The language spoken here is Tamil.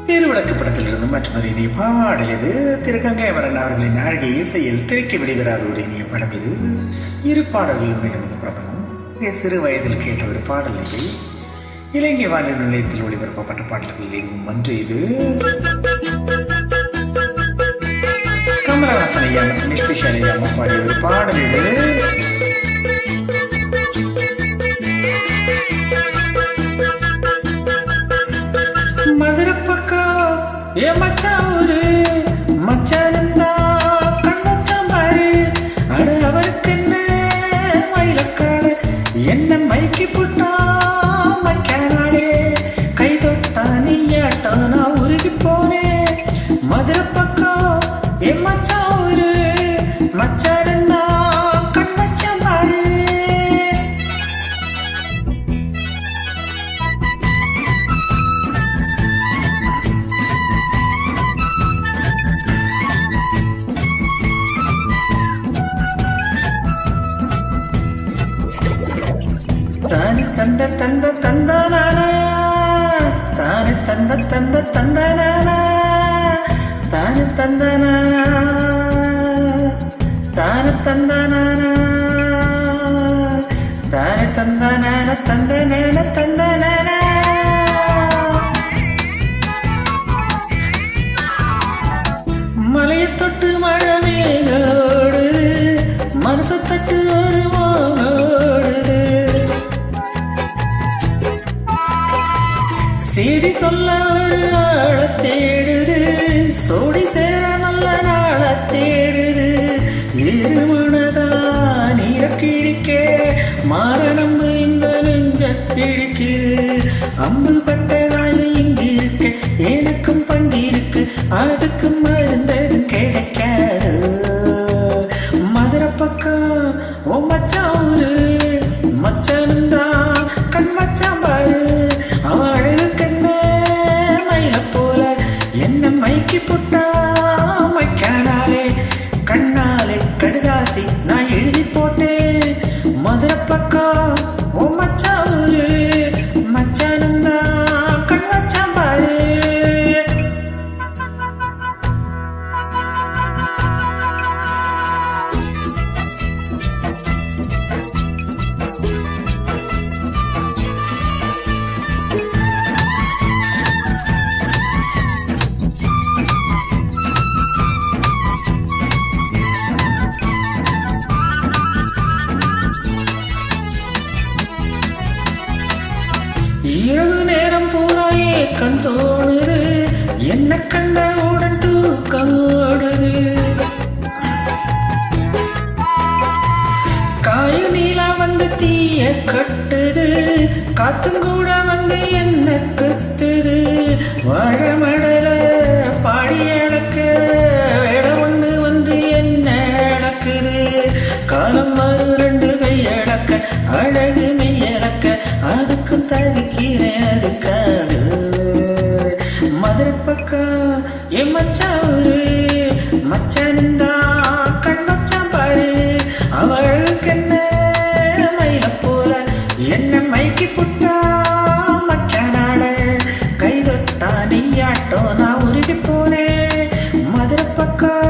திருவிளக்கு படத்திலிருந்து மற்றொரு இனிய பாடல் இது. திருகங்கைமரன் அவர்களின் அழகிய இசையில் திரைக்கு வெளிவராத ஒரு இனிய படம் இது. இரு பாடல்களும் மிக மிக பிரபலம். சிறு வயதில் கேட்ட ஒரு பாடல் இது. இலங்கை வானொலி நிலையத்தில் ஒளிபரப்பப்பட்ட பாடல்கள் எங்கும் ஒன்று இது. கமலஹாசன் ஐயா மற்றும் எஸ்பி ஐயா பாடிய ஒரு பாடல் இது. மதுரை பக்கம் ஏ மச்சான் மச்சானந்தா கண்ணச்சான் பாரு. அட அவருக்கு என்ன மயிலக்காடு என்ன மைக்கி புட்டா மக்கானாடே கை தொட்டா நீயாட்டா நான் உருகி போனேன். மதுரை பக்கம் ஏ மச்சான் மச்சானந்தா கண்ணச்சான் பாரு. தானி தந்த தந்த தந்தானா தானி தந்த தந்த தந்தானா தானி தந்தானா தானி தந்தானா தானி தந்தானா தந்தனான தந்தனானா. மலையை தொட்டு மழை மேலோடுது மனசை தட்டு ஒரு மோடுது. செய்தி சொல்ல ஒரு ஆள தேடுது சோடி சேர நல்ல நாள தேடுது. இருமனதா நீர கிழிக்க மாற நம்பு இந்த நெஞ்ச கிழிக்குது. அம்பு பட்டதாய் இங்கு இருக்க எனக்கும் பங்கிருக்கு அதுக்கும் மருந்ததும் கிடைக்காது. மதுரை பக்கம் ஓ மச்சான் மச்சானுந்தா கண் மச்சான் பாரு. அவளுக்கு என்ன மயில போல என்ன மைக்கி புட்டா மைக்கானாலே கண்ணாலே கடுதாசி நான் எழுதி போட்டேன். மதுரை பக்கம் ஓ மச்சான் மச்சானுந்தா கண் மச்சான் பாரு. இரவு நேரம் பூரா ஏக்கம் தோணுது என்ன கண்டவுடன் தூக்கம் ஓடுது. காயு நீலா வந்து தீய கட்டுது காத்தும் கூட வந்து என்ன குத்துது. வாழமடல பாடி அடக்க வேட ஒண்ணு வந்து என்ன அடக்குது. காலம் மறு ரெண்டு கை அடக்க அழகு மெய்யடக்க அதுக்கும் தவிக்கிறேன் அதுக்காக. மதுரை பக்கம் என் மச்சான் மச்சானுந்தா கண் மச்சான் பாரு. அவளுக்கு என்ன மயில போல என்ன மைக்கி புட்டா மக்கானாட கை தொட்டா நீயாட்டோ நான் உருகி போனேன். மதுரை பக்கம்